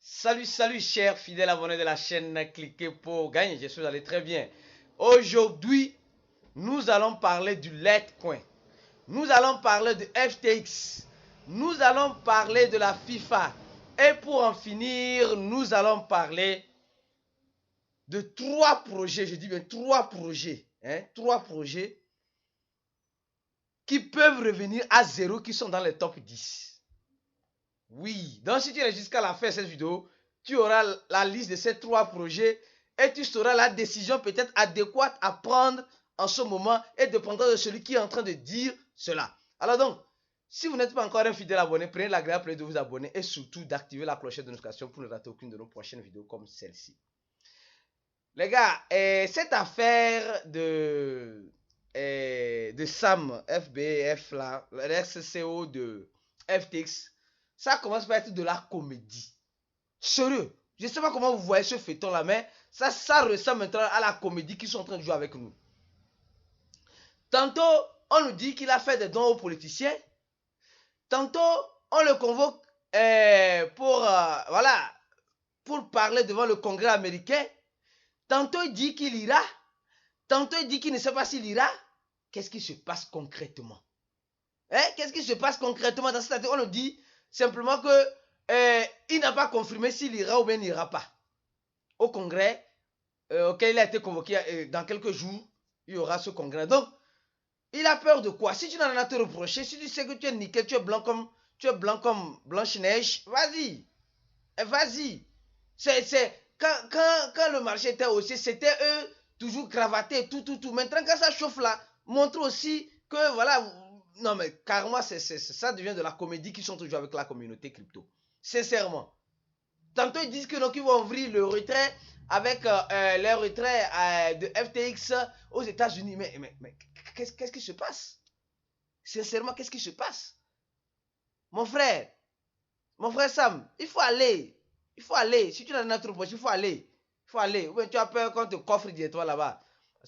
Salut chers fidèles abonnés de la chaîne Cliquez pour gagner, je suis allé très bien. Aujourd'hui, nous allons parler du Litecoin. Nous allons parler de FTX. Nous allons parler de la FIFA. Et pour en finir, nous allons parler de trois projets, je dis bien trois projets. Trois projets qui peuvent revenir à zéro, qui sont dans les top 10. Oui, donc si tu es jusqu'à la fin de cette vidéo, tu auras la liste de ces trois projets et tu sauras la décision peut-être adéquate à prendre en ce moment et dépendant de celui qui est en train de dire cela. Alors donc, si vous n'êtes pas encore un fidèle abonné, prenez l'agréable plaisir de vous abonner et surtout d'activer la clochette de notification pour ne rater aucune de nos prochaines vidéos comme celle-ci. Les gars, cette affaire de Sam, FBF là, l'ex-CEO de FTX, ça commence par être de la comédie. Sérieux. Je ne sais pas comment vous voyez ce feuilleton là, mais ça ressemble maintenant à la comédie qu'ils sont en train de jouer avec nous. Tantôt, on nous dit qu'il a fait des dons aux politiciens. Tantôt, on le convoque pour parler devant le Congrès américain. Tantôt, il dit qu'il ira. Tantôt, il dit qu'il ne sait pas s'il ira. Qu'est-ce qui se passe concrètement? Qu'est-ce qui se passe concrètement dans cette année? On nous dit simplement que il n'a pas confirmé s'il ira ou bien n'ira pas au congrès auquel il a été convoqué dans quelques jours. Il y aura ce congrès. Donc, il a peur de quoi? Si tu n'en as à te reprocher, si tu sais que tu es nickel, tu es blanc comme Blanche-Neige, vas-y. Vas-y. Quand le marché était haussier, c'était eux toujours cravatés, tout. Maintenant, quand ça chauffe là, montre aussi que voilà. Non, mais carrément, ça devient de la comédie qui sont toujours avec la communauté crypto. Sincèrement. Tantôt, ils disent que donc, ils vont ouvrir le retrait avec les retraits de FTX aux États-Unis. Mais qu'est-ce qui se passe? Sincèrement, qu'est-ce qui se passe? Mon frère Sam, il faut aller. Il faut aller. Si tu n'as rien trop proche, il faut aller. Il faut aller. Ou bien tu as peur qu'on te coffre directement là-bas.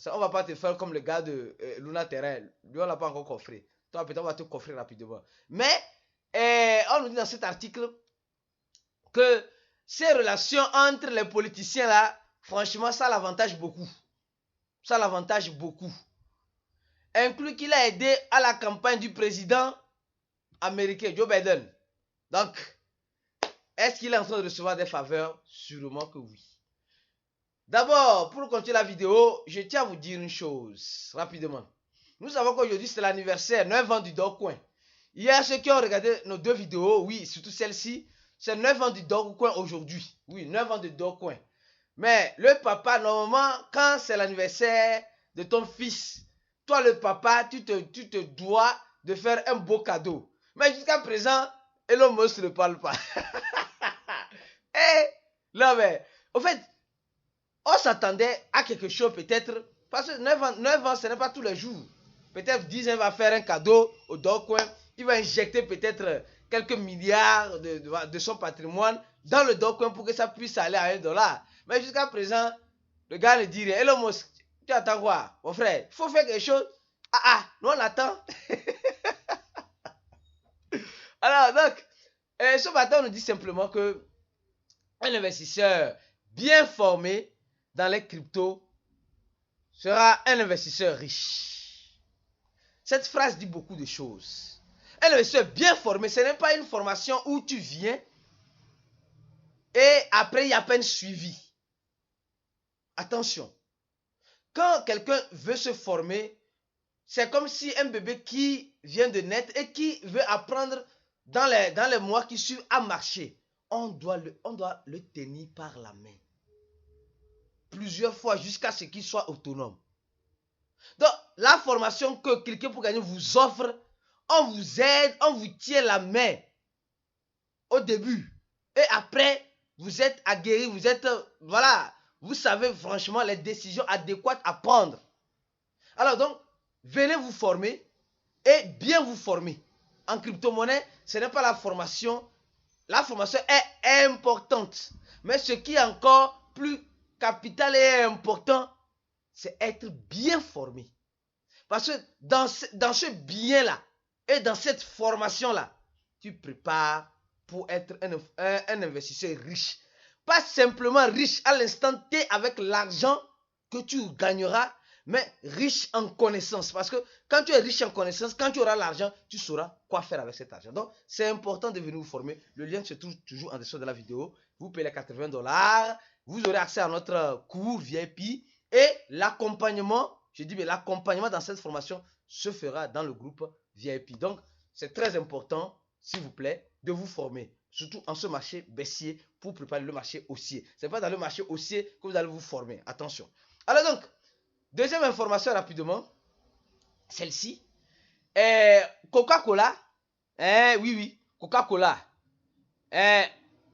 On ne va pas te faire comme le gars de Luna Terra. Lui, on l'a pas encore coffré. Toi, peut-être, on va te coffrer rapidement. Mais, on nous dit dans cet article que ces relations entre les politiciens là, franchement, ça l'avantage beaucoup. Ça l'avantage beaucoup. Inclut qu'il a aidé à la campagne du président américain, Joe Biden. Donc, est-ce qu'il est en train de recevoir des faveurs? Sûrement que oui. D'abord, pour continuer la vidéo, je tiens à vous dire une chose, rapidement. Nous savons qu'aujourd'hui, c'est l'anniversaire 9 ans du Dogecoin. Hier, ceux qui ont regardé nos deux vidéos, oui, surtout celle-ci, c'est 9 ans du Dogecoin aujourd'hui. Oui, 9 ans de Dogecoin. Mais le papa, normalement, quand c'est l'anniversaire de ton fils, toi le papa, tu te dois de faire un beau cadeau. Mais jusqu'à présent, Elon Musk ne parle pas. Non mais, au fait, on s'attendait à quelque chose peut-être, parce que 9 ans, ce n'est pas tous les jours. Peut-être 10 ans, il va faire un cadeau au Dogecoin, il va injecter peut-être quelques milliards de son patrimoine dans le Dogecoin pour que ça puisse aller à $1. Mais jusqu'à présent, le gars ne dit rien. Elon Musk, tu attends quoi, mon frère? Il faut faire quelque chose. Nous on attend. Alors donc, ce matin on nous dit simplement que un investisseur bien formé dans les cryptos sera un investisseur riche. Cette phrase dit beaucoup de choses. Un investisseur bien formé, ce n'est pas une formation où tu viens et après il y a à peine suivi. Attention, quand quelqu'un veut se former, c'est comme si un bébé qui vient de naître et qui veut apprendre dans les mois qui suivent à marcher. On doit le tenir par la main. Plusieurs fois jusqu'à ce qu'il soit autonome. Donc, la formation que Cliquez pour gagner vous offre, on vous aide, on vous tient la main au début. Et après, vous êtes aguerri, vous savez franchement les décisions adéquates à prendre. Alors donc, venez vous former et bien vous former. En crypto-monnaie, ce n'est pas la formation. La formation est importante. Mais ce qui est encore plus capital et important, c'est être bien formé. Parce que dans ce bien-là et dans cette formation-là, tu prépares pour être un investisseur riche. pas simplement riche à l'instant T avec l'argent que tu gagneras, mais riche en connaissances. Parce que quand tu es riche en connaissances, quand tu auras l'argent, tu sauras quoi faire avec cet argent. Donc, c'est important de venir vous former. Le lien se trouve toujours en dessous de la vidéo. Vous payez les $80. Vous aurez accès à notre cours VIP et l'accompagnement. Je dis, mais l'accompagnement dans cette formation se fera dans le groupe VIP. Donc, c'est très important, s'il vous plaît, de vous former. Surtout en ce marché baissier pour préparer le marché haussier. Ce n'est pas dans le marché haussier que vous allez vous former. Attention. Alors donc, deuxième information rapidement. Celle-ci. Coca-Cola. Oui. Coca-Cola.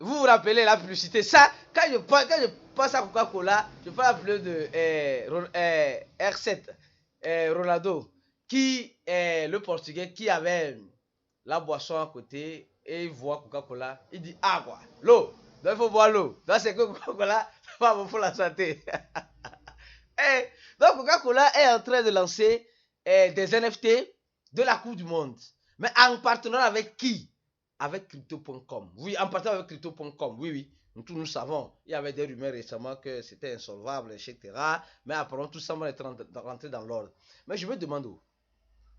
Vous vous rappelez la publicité. Ça, quand je pense à Coca-Cola, je parle un peu de R7. Ronaldo. Qui est le Portugais qui avait la boisson à côté. Et il voit Coca-Cola. Il dit, ah quoi, l'eau. Donc il faut boire l'eau. Donc c'est que Coca-Cola, c'est pas bon pour la santé. Donc Coca-Cola est en train de lancer des NFT de la Coupe du Monde. Mais en partenariat avec qui? Avec Crypto.com. Oui, en partenariat avec Crypto.com. Oui. Nous savons. Il y avait des rumeurs récemment que c'était insolvable, etc. Mais apparemment, tout semble être rentré dans l'ordre. Mais je me demande,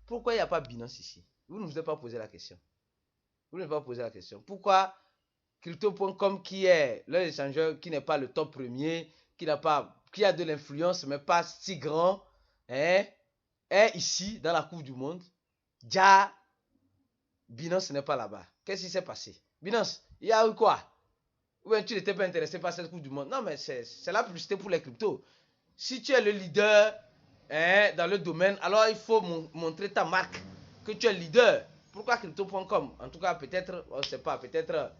pourquoi il n'y a pas Binance ici? Vous ne vous êtes pas posé la question. Vous ne vous avez pas posé la question. Pourquoi Crypto.com, qui est l'échangeur qui n'est pas le top premier, qui a de l'influence, mais pas si grand, est ici, dans la Coupe du Monde. Déjà, Binance n'est pas là-bas. Qu'est-ce qui s'est passé? Binance, il y a eu quoi? Ou bien tu n'étais pas intéressé par cette Coupe du Monde? Non, mais c'est la publicité pour les cryptos. Si tu es le leader dans le domaine, alors il faut montrer ta marque, que tu es leader. Pourquoi Crypto.com? En tout cas, peut-être, on ne sait pas, peut-être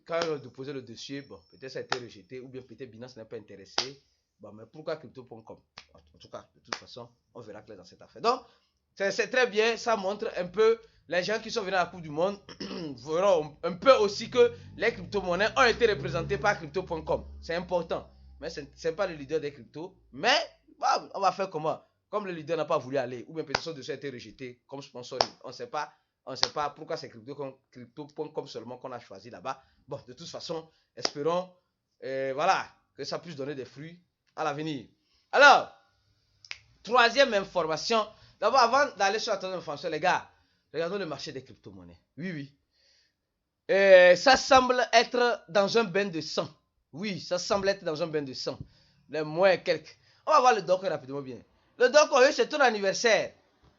quand on a déposé le dossier, bon, peut-être ça a été rejeté, ou bien peut-être Binance n'est pas intéressé. Bon, mais pourquoi Crypto.com? En tout cas, de toute façon, on verra clair dans cette affaire. Donc, c'est très bien, ça montre un peu, les gens qui sont venus à la Coupe du Monde verront un peu aussi que les crypto-monnaies ont été représentées par Crypto.com. C'est important, mais ce n'est pas le leader des cryptos. Mais, bon, on va faire comment? Comme le leader n'a pas voulu aller, ou bien peut-être son dossier a été rejeté comme sponsor, on ne sait pas pourquoi c'est Crypto.com seulement qu'on a choisi là-bas. Bon, de toute façon, espérons voilà, que ça puisse donner des fruits à l'avenir. Alors, troisième information. D'abord, avant d'aller sur la troisième information, les gars, regardons le marché des crypto-monnaies. Oui. Ça semble être dans un bain de sang. Oui, ça semble être dans un bain de sang. Les moins quelques. On va voir le doc rapidement bien. Le doc, c'est ton anniversaire.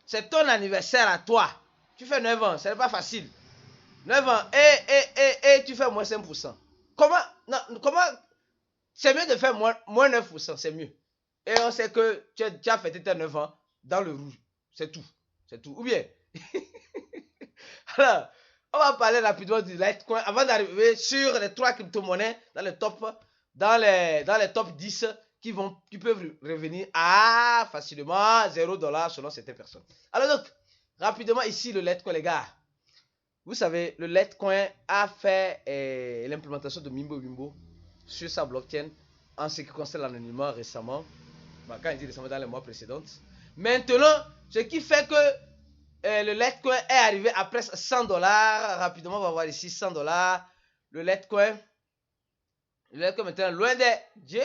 C'est ton anniversaire à toi. Tu fais 9 ans, ce n'est pas facile. 9 ans, et tu fais moins 5%. Comment c'est mieux de faire moins 9%, c'est mieux. Et on sait que tu as fêté tes 9 ans dans le rouge. C'est tout. Ou bien. Alors, on va parler rapidement du Litecoin avant d'arriver sur les 3 crypto-monnaies dans les top 10 qui peuvent revenir à facilement $0 selon certaines personnes. Alors donc, rapidement ici le Litecoin, les gars. Vous savez, le Litecoin a fait l'implémentation de Mimbo sur sa blockchain en ce qui concerne l'anonymat récemment. Quand il dit récemment, dans les mois précédents. Maintenant, ce qui fait que le Litecoin est arrivé à presque $100. Rapidement, on va voir ici $100. Le Litecoin maintenant, loin des dieux.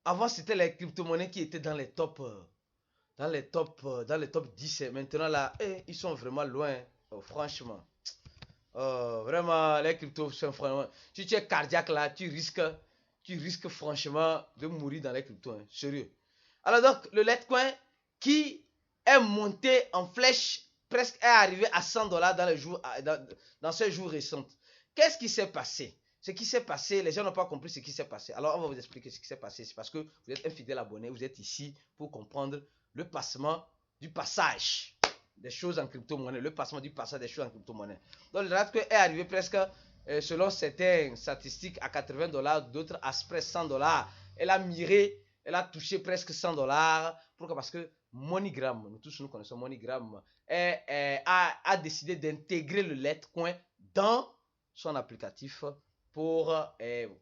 Avant, c'était les crypto-monnaies qui étaient dans les top 10. Maintenant, là, ils sont vraiment loin. Oh, franchement. Vraiment, les cryptos sont vraiment. Si tu es cardiaque là, tu risques franchement de mourir dans les cryptos. Hein. Sérieux. Alors, donc, le Litecoin qui est monté en flèche, presque est arrivé à $100 dans ces jours récents. Qu'est-ce qui s'est passé? Ce qui s'est passé, les gens n'ont pas compris ce qui s'est passé. Alors, on va vous expliquer ce qui s'est passé. C'est parce que vous êtes un fidèle abonné, vous êtes ici pour comprendre le passage des choses en crypto-monnaie, le passement du passage des choses en crypto-monnaie. Donc, le Litecoin est arrivé presque, selon certaines statistiques, à $80, d'autres à presque $100. Elle a touché presque $100. Pourquoi? Parce que MoneyGram, nous tous nous connaissons MoneyGram, a décidé d'intégrer le Litecoin dans son applicatif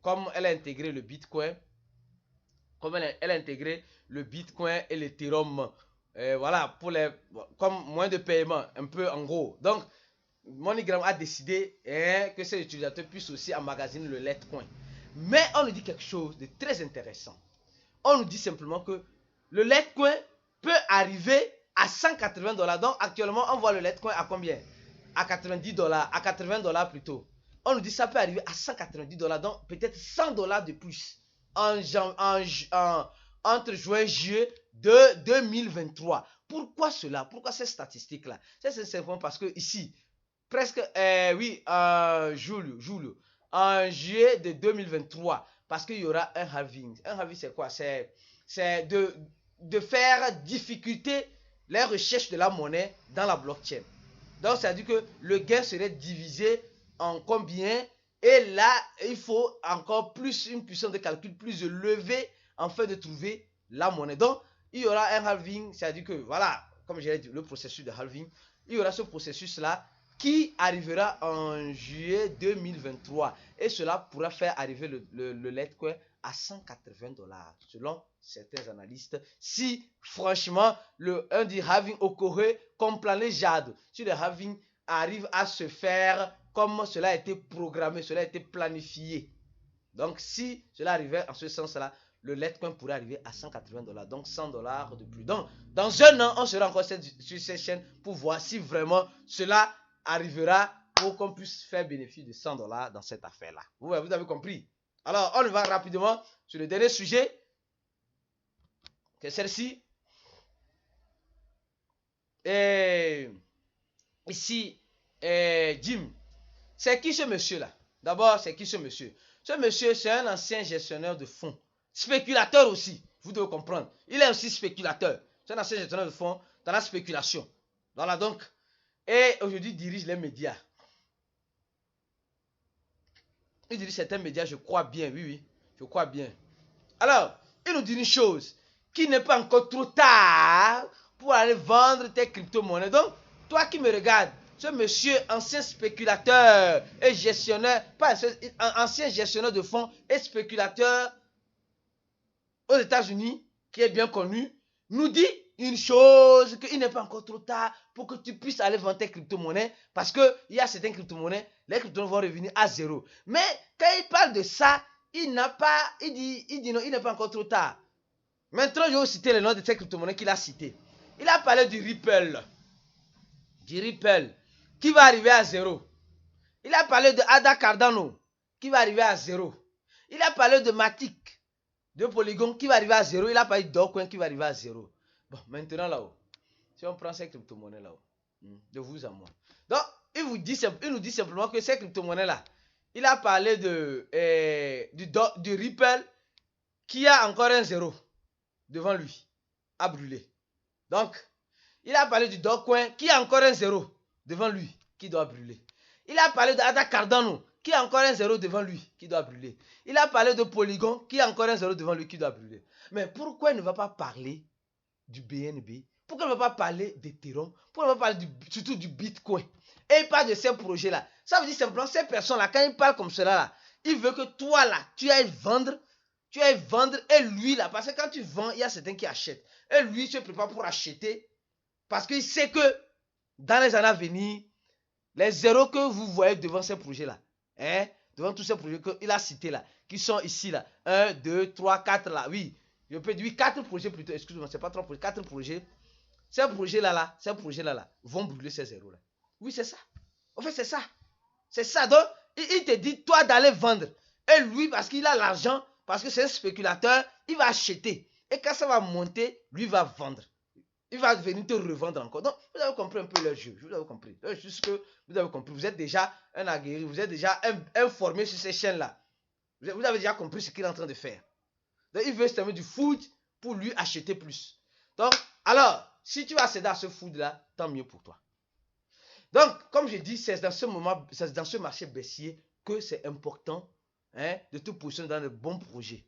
comme elle a intégré le Bitcoin, et l'Ethereum, voilà, comme moyen de paiement, un peu en gros. Donc, MoneyGram a décidé que ses utilisateurs puissent aussi emmagasiner le Litecoin. Mais on nous dit quelque chose de très intéressant. On nous dit simplement que le Litecoin peut arriver à 180 $. Donc actuellement, on voit le Litecoin à combien? À 90 $, à 80 $ plutôt. On nous dit que ça peut arriver à 190 $, donc peut-être 100 $ de plus entre juin et juillet de 2023. Pourquoi cela? Pourquoi cette statistique-là? C'est simplement parce que ici, presque, Julio, en juillet de 2023, parce qu'il y aura un halving. Un halving, c'est quoi? C'est de faire difficulté les recherches de la monnaie dans la blockchain. Donc, ça veut dire que le gain serait divisé en combien? Et là, il faut encore plus une puissance de calcul plus élevée afin de trouver la monnaie. Donc, il y aura un halving, c'est-à-dire que, voilà, comme je l'ai dit, le processus de halving, il y aura ce processus-là qui arrivera en juillet 2023. Et cela pourra faire arriver le Litecoin à 180 $, selon certains analystes. Si, franchement, un du halving occurrait comme planejado, si le halving arrive à se faire comme cela a été programmé, cela a été planifié. Donc, si cela arrivait en ce sens-là, le Litecoin pourrait arriver à 180 $, donc 100 $ de plus. Donc, dans un an, on sera encore sur cette chaîne pour voir si vraiment cela arrivera pour qu'on puisse faire bénéfice de 100 $ dans cette affaire-là. Vous avez compris? Alors, on va rapidement sur le dernier sujet, que celle-ci. Et ici, Jim, c'est qui ce monsieur-là? D'abord, c'est qui ce monsieur? Ce monsieur, c'est un ancien gestionnaire de fonds. Spéculateur aussi, vous devez comprendre. Il est aussi spéculateur. C'est un ancien gestionnaire de fonds dans la spéculation. Voilà donc. Et aujourd'hui, il dirige les médias. Il dirige certains médias, je crois bien. Oui, je crois bien. Alors, il nous dit une chose, qu'il n'est pas encore trop tard pour aller vendre tes crypto-monnaies. Donc, toi qui me regardes, ce monsieur, ancien spéculateur et gestionnaire, ancien gestionnaire de fonds et spéculateur aux États-Unis, qui est bien connu, nous dit une chose, qu'il n'est pas encore trop tard pour que tu puisses aller vendre tes crypto-monnaies, parce qu'il y a certaines crypto-monnaies, les crypto-monnaies vont revenir à zéro. Mais quand il parle de ça, il dit non, il n'est pas encore trop tard. Maintenant, je vais vous citer le nom de ces crypto-monnaies qu'il a cité. Il a parlé du Ripple, qui va arriver à zéro. Il a parlé de Ada Cardano, qui va arriver à zéro. Il a parlé de Matic, de Polygon, qui va arriver à zéro. Il a parlé de Dogecoin, qui va arriver à zéro. Bon, maintenant là-haut, si on prend ces crypto-monnaies là-haut, de vous à moi. Donc, il nous dit simplement que ces crypto-monnaies-là, il a parlé du Ripple, qui a encore un zéro devant lui, à brûler. Donc, il a parlé du Dogecoin, qui a encore un zéro devant lui, qui doit brûler. Il a parlé de Ada Cardano, qui a encore un zéro devant lui, qui doit brûler. Il a parlé de Polygon, qui a encore un zéro devant lui, qui doit brûler. Mais pourquoi il ne va pas parler du BNB? Pourquoi il ne va pas parler d'Ethereum? Pourquoi il ne va pas parler surtout du Bitcoin? Et il parle de ces projets-là. Ça veut dire simplement, ces personnes-là, quand ils parlent comme cela, là, il veut que toi, là, tu ailles vendre, et lui, là, parce que quand tu vends, il y a certains qui achètent. Et lui, se prépare pour acheter, parce qu'il sait que dans les années à venir, les zéros que vous voyez devant ces projets-là, devant tous ces projets qu'il a cités là, qui sont ici là, 1, 2, 3, 4 là, oui, je peux dire 4 projets plutôt, excusez-moi, c'est pas 3 projets, 4 projets, ces projets-là, vont brûler ces zéros là. Oui, c'est ça. En fait, c'est ça. C'est ça. Donc, il te dit, toi, d'aller vendre. Et lui, parce qu'il a l'argent, parce que c'est un spéculateur, il va acheter. Et quand ça va monter, lui va vendre. Il va venir te revendre encore. Donc, vous avez compris un peu leur jeu. Vous avez compris. Juste que vous avez compris. Vous êtes déjà un aguerri. Vous êtes déjà informé sur ces chaînes-là. Vous avez déjà compris ce qu'il est en train de faire. Donc, il veut se terminer du food pour lui acheter plus. Donc, alors, si tu vas céder à ce food-là, tant mieux pour toi. Donc, comme je dis, c'est dans ce marché baissier que c'est important de te positionner dans le bon projet.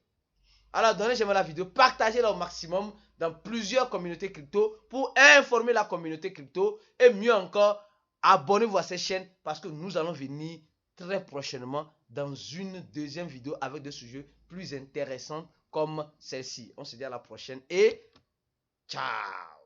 Alors, donnez-moi la vidéo, partagez-la au maximum dans plusieurs communautés crypto pour informer la communauté crypto et mieux encore, abonnez-vous à cette chaîne parce que nous allons venir très prochainement dans une deuxième vidéo avec des sujets plus intéressants comme celle-ci. On se dit à la prochaine et ciao!